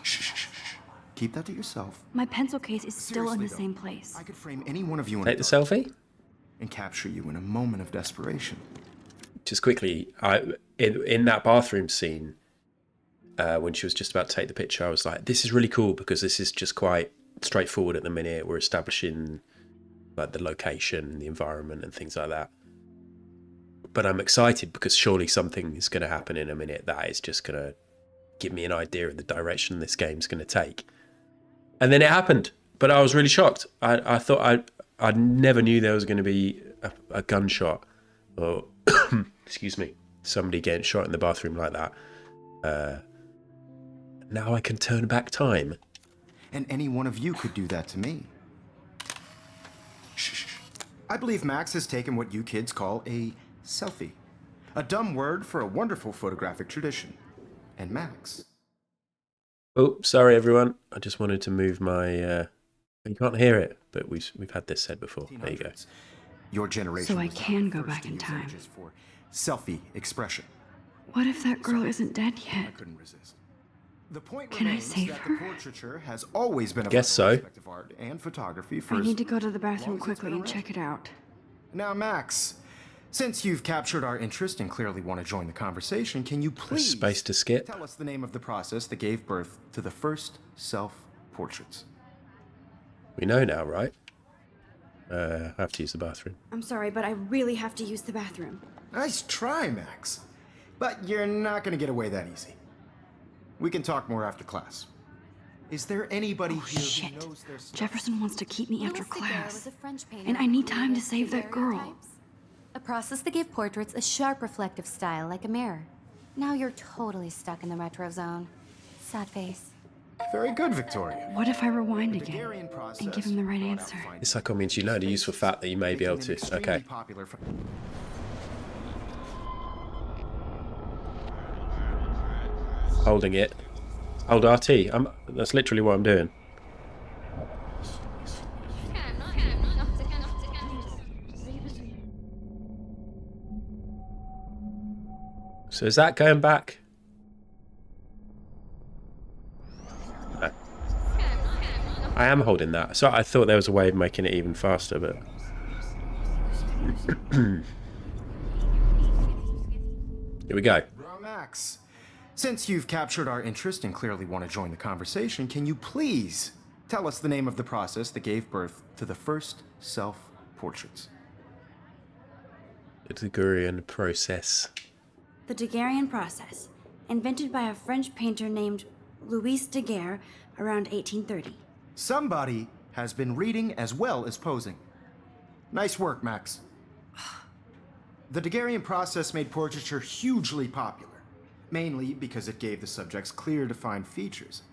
Shh, shh, shh, shh. Keep that to yourself. My pencil case is still in Seriously, the though, same place. I could frame any one of you in Take a the dark selfie? and capture you in a moment of desperation. Just quickly, in that bathroom scene, when she was just about to take the picture, I was like, this is really cool because this is just quite straightforward at the minute. We're establishing like the location, the environment and things like that. But I'm excited because surely something is going to happen in a minute that is just going to give me an idea of the direction this game's going to take. And then it happened, but I was really shocked. I thought I never knew there was going to be a gunshot or, excuse me, somebody getting shot in the bathroom like that. Now I can turn back time. And any one of you could do that to me. Shh, shh, shh. I believe Max has taken what you kids call a selfie. A dumb word for a wonderful photographic tradition. And Max. Oh, sorry everyone. I just wanted to move my. You can't hear it, but we've had this said before. There you go. 1800s. Your generation. So I was not can the go first back to in use time. images for selfie expression. What if that girl isn't dead I yet? couldn't resist. The point Can I remains save that her? the portraiture has always been a Guess vital so. aspect of art and photography for I as need to go to the long bathroom as it's quickly been and around. check it out. Now, Max, since you've captured our interest and clearly want to join the conversation, can you please Space to skip. tell us the name of the process that gave birth to the first self-portraits? We know now, right? I have to use the bathroom. I'm sorry, but I really have to use the bathroom. Nice try, Max. But you're not going to get away that easy. We can talk more after class. Is there anybody here Shit. who knows their stuff? Jefferson wants to keep me after Louis Daguerre class. was a French painter And I who need time to created save that girl. daguerreotypes, a process that gave portraits a sharp reflective style like a mirror. Now you're totally stuck in the retro zone. Sad face. Very good, Victoria. What if I rewind The again Daguerrean process and give him the right brought out answer? findings This cycle means you learned a useful fact that you may be able making to. them extremely Okay. popular for- Holding it. Hold RT. That's literally what I'm doing. So is that going back? No. I am holding that. So I thought there was a way of making it even faster, but here we go. Max, since you've captured our interest and clearly want to join the conversation, can you please tell us the name of the process that gave birth to the first self-portraits? The Daguerrean process. The Daguerrean process, invented by a French painter named Louis Daguerre around 1830. Somebody has been reading as well as posing. Nice work, Max. The Daguerrean process made portraiture hugely popular, mainly because it gave the subjects clear, defined features.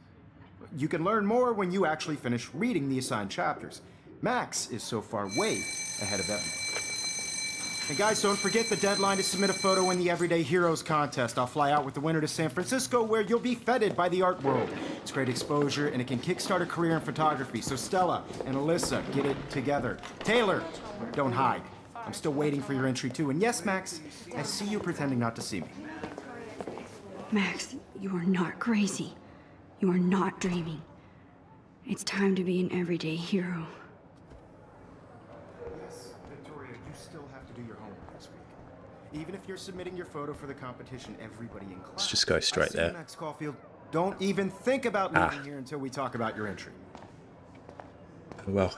You can learn more when you actually finish reading the assigned chapters. Max is so far way ahead of everyone. And guys, don't forget the deadline to submit a photo in the Everyday Heroes contest. I'll fly out with the winner to San Francisco, where you'll be feted by the art world. It's great exposure, and it can kickstart a career in photography. So Stella and Alyssa, get it together. Taylor, don't hide. I'm still waiting for your entry too. And yes, Max, I see you pretending not to see me. Max, you are not crazy. You are not dreaming. It's time to be an everyday hero. Yes, Victoria, you still have to do your homework this week. Even if you're submitting your photo for the competition, everybody in class. Let's just go straight I see there. Max Caulfield. Don't even think about leaving here until we talk about your entry. Well,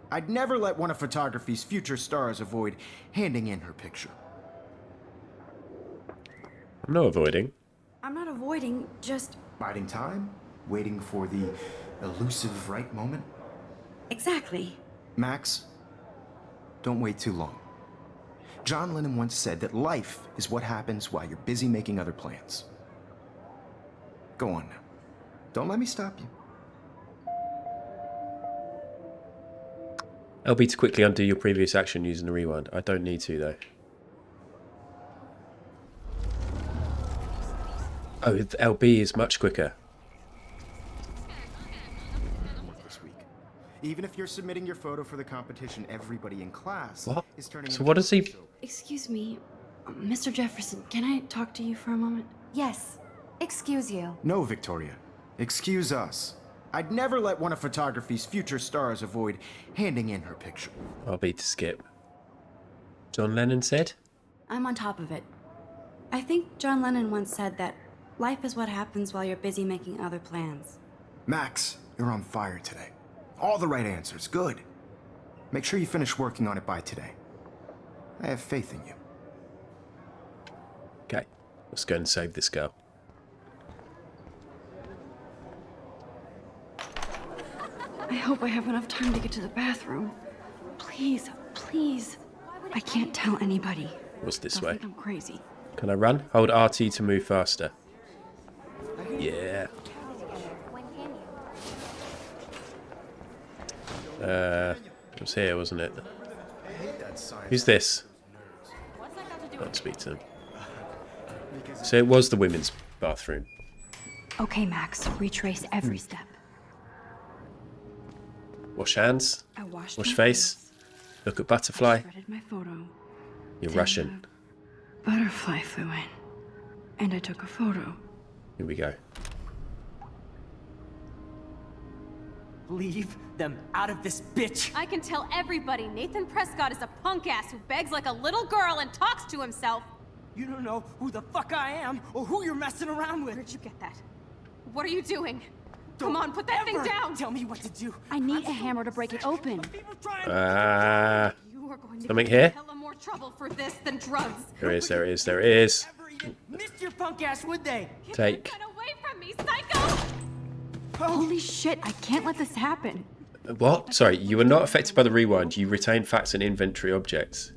I'd never let one of photography's future stars avoid handing in her picture. I'm not avoiding. I'm not avoiding, just... Biding time, waiting for the elusive right moment. Exactly. Max, don't wait too long. John Lennon once said that life is what happens while you're busy making other plans. Go on now. Don't let me stop you. LB to quickly undo your previous action using the rewind. I don't need to, though. Oh, LB is much quicker. This week. Even if you're submitting your photo for the competition, everybody in class What? is turning So into what does he... show. Excuse me, Mr. Jefferson, can I talk to you for a moment? Yes. Excuse you. No, Victoria. Excuse us. I'd never let one of photography's future stars avoid handing in her picture. LB to skip. John Lennon said? I'm on top of it. I think John Lennon once said that life is what happens while you're busy making other plans. Max, you're on fire today. All the right answers. Good. Make sure you finish working on it by today. I have faith in you. Okay, let's go and save this girl. I hope I have enough time to get to the bathroom. Please, please. I can't tell anybody. What's this They'll way? think I'm crazy. Can I run? Hold RT to move faster. Yeah. It was here, wasn't it? Who's this? I'll speak to him. So it was the women's bathroom. Okay, Max, retrace every step. Wash hands. I washed Wash my face. hands. Look at I butterfly. shredded my photo. You're Then Russian. a butterfly flew in. And I took a photo. Here we go. Leave them out of this bitch. I can tell everybody Nathan Prescott is a punk ass who begs like a little girl and talks to himself. You don't know who the fuck I am or who you're messing around with. Where'd you get that? What are you doing? Come on, put that thing Ever down! Tell me what to do. I need a hammer to break it open. People trying You are going to Something get in here? hella more trouble for this than drugs. There is, there is, there is. ever even missed your punk ass, would they? Take. Get away from me, psycho! Holy shit, I can't let this happen. What? Sorry, you were not affected by the rewind. You retain facts and inventory objects.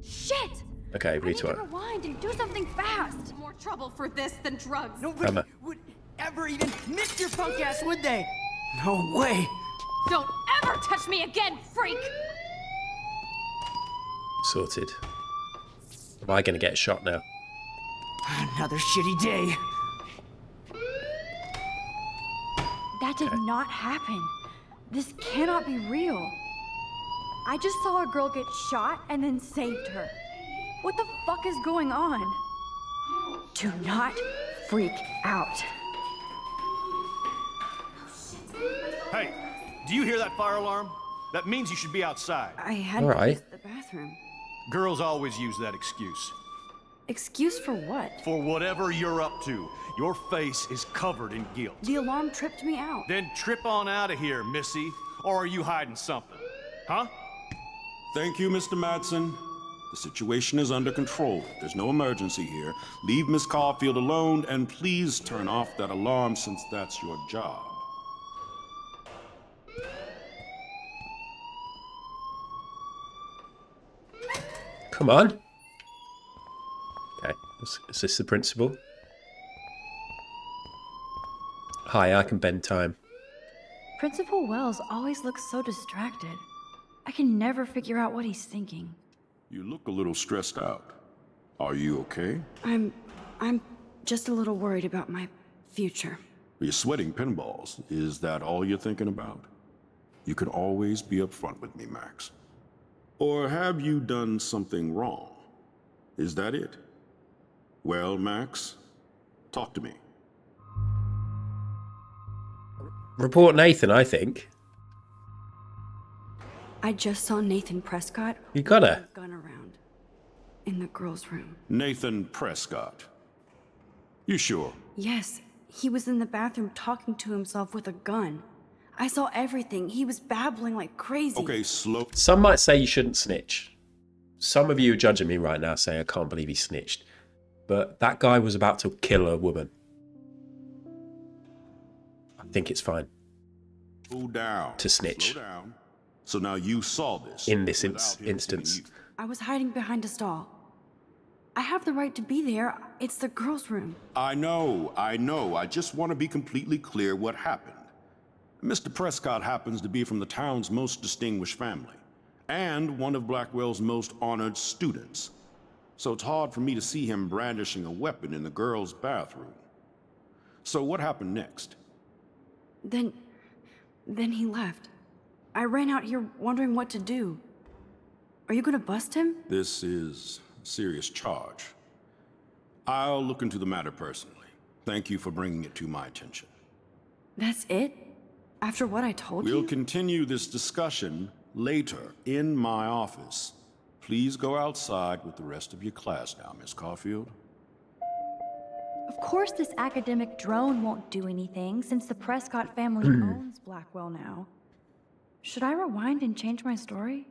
Shit! Okay, I need to retweet. rewind and do something fast. More trouble for this than drugs. Nobody Hammer. would ever even miss your punk ass, would they? No way. Don't ever touch me again, freak! Sorted. Am I going to get shot now? Another shitty day. That did not happen. This cannot be real. I just saw a girl get shot and then saved her. What the fuck is going on? Do not freak out. Hey, do you hear that fire alarm? That means you should be outside. I had All to right. use the bathroom. Girls always use that excuse. Excuse for what? For whatever you're up to, your face is covered in guilt. The alarm tripped me out. Then trip on out of here, Missy. Or are you hiding something? Huh? Thank you, Mr. Madsen. The situation is under control. There's no emergency here. Leave Miss Caulfield alone, and please turn off that alarm since that's your job. Come on. Okay, is this the principal? Hi, I can bend time. Principal Wells always looks so distracted. I can never figure out what he's thinking. You look a little stressed out. Are you okay? I'm just a little worried about my future. You're sweating pinballs. Is that all you're thinking about? You can always be upfront with me, Max. Or have you done something wrong? Is that it? Well, Max, talk to me. Report Nathan, I think. I just saw Nathan Prescott You got with her. a gun around in the girls' room. Nathan Prescott. You sure? Yes, he was in the bathroom talking to himself with a gun. I saw everything. He was babbling like crazy. Okay, slow. Some might say you shouldn't snitch. Some of you are judging me right now saying I can't believe he snitched. But that guy was about to kill a woman. I think it's fine Slow down. to snitch Slow down. So now you saw this. in this without him instance. seeing you. I was hiding behind a stall. I have the right to be there. It's the girls' room. I know. I just want to be completely clear what happened. Mr. Prescott happens to be from the town's most distinguished family, and one of Blackwell's most honored students. So it's hard for me to see him brandishing a weapon in the girls' bathroom. So what happened next? Then he left. I ran out here wondering what to do. Are you gonna bust him? This is a serious charge. I'll look into the matter personally. Thank you for bringing it to my attention. That's it? After what I told We'll you? continue this discussion later in my office. Please go outside with the rest of your class now, Miss Caulfield. Of course this academic drone won't do anything since the Prescott family owns Blackwell now. Should I rewind and change my story?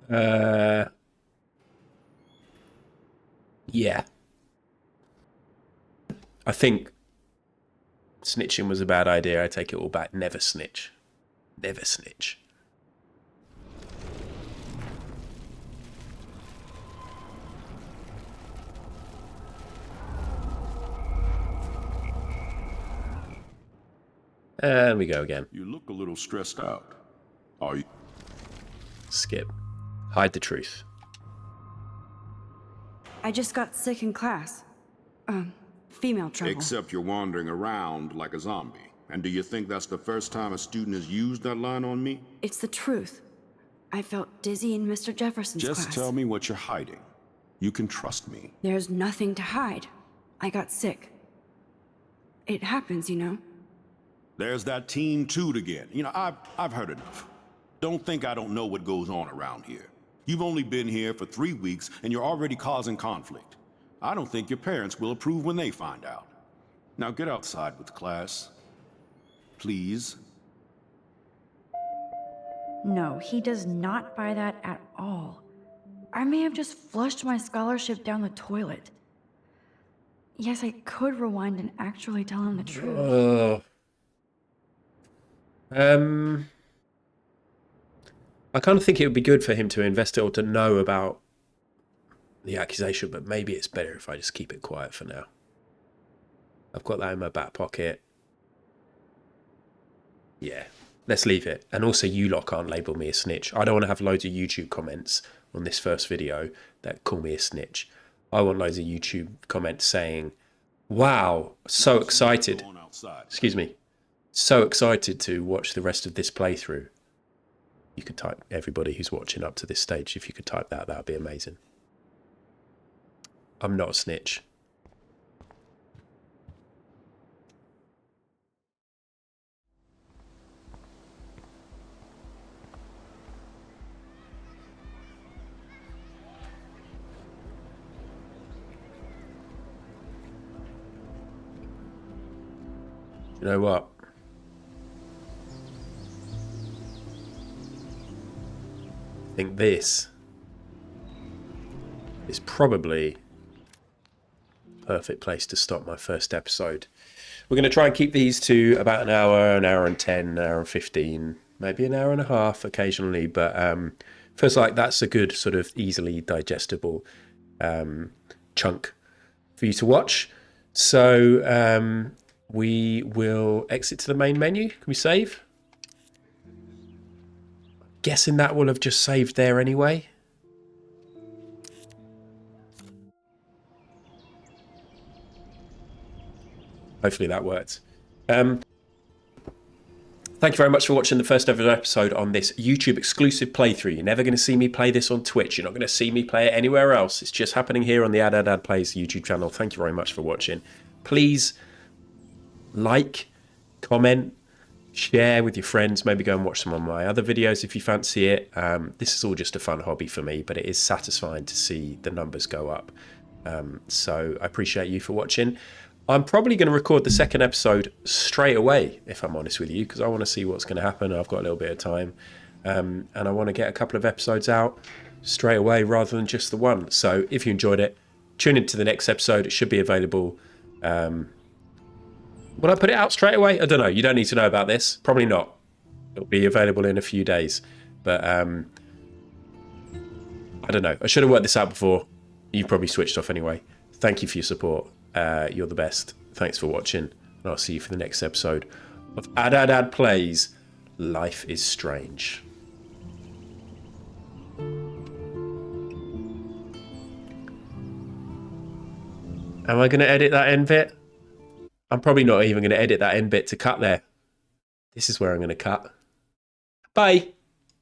Yeah. I think snitching was a bad idea. I take it all back. Never snitch. Never snitch. And we go again. You look a little stressed out. Are you? Skip. Hide the truth. I just got sick in class. Female trouble. Except you're wandering around like a zombie. And do you think that's the first time a student has used that line on me? It's the truth. I felt dizzy in Mr. Jefferson's class. Just tell me what you're hiding. You can trust me. There's nothing to hide. I got sick. It happens, you know. There's that teen toot again. You know, I've heard enough. Don't think I don't know what goes on around here. You've only been here for 3 weeks and you're already causing conflict. I don't think your parents will approve when they find out. Now get outside with class. Please. No, he does not buy that at all. I may have just flushed my scholarship down the toilet. Yes, I could rewind and actually tell him the truth. I kind of think it would be good for him to invest it or to know about the accusation, but maybe it's better if I just keep it quiet for now. I've got that in my back pocket. Yeah, let's leave it. And also, you lot can't label me a snitch. I don't want to have loads of YouTube comments on this first video that call me a snitch. I want loads of YouTube comments saying, wow, so excited. Excuse me. So excited to watch the rest of this playthrough. You could type, everybody who's watching up to this stage, if you could type that, that would be amazing. I'm not a snitch. You know what? I think this is probably the perfect place to stop my first episode. We're going to try and keep these to about an hour and 10, an hour and 15, maybe an hour and a half occasionally, but feels like that's a good sort of easily digestible chunk for you to watch. So we will exit to the main menu. Can we save? Guessing that will have just saved there anyway. Hopefully that worked. Thank you very much for watching the first ever episode on this YouTube exclusive playthrough. You're never going to see me play this on Twitch. You're not going to see me play it anywhere else. It's just happening here on the Ad Plays YouTube channel. Thank you very much for watching. Please like, comment, share with your friends. Maybe go and watch some of my other videos if you fancy it. This is all just a fun hobby for me, but it is satisfying to see the numbers go up. So I appreciate you for watching. I'm probably going to record the second episode straight away, if I'm honest with you, because I want to see what's going to happen. I've got a little bit of time, and I want to get a couple of episodes out straight away rather than just the one. So if you enjoyed it, tune into the next episode. It should be available. Will I put it out straight away? I don't know. You don't need to know about this. Probably not. It'll be available in a few days. But I don't know. I should have worked this out before. You've probably switched off anyway. Thank you for your support. You're the best. Thanks for watching. And I'll see you for the next episode of Adad Plays Life is Strange. Am I going to edit that end bit? I'm probably not even going to edit that end bit to cut there. This is where I'm going to cut. Bye.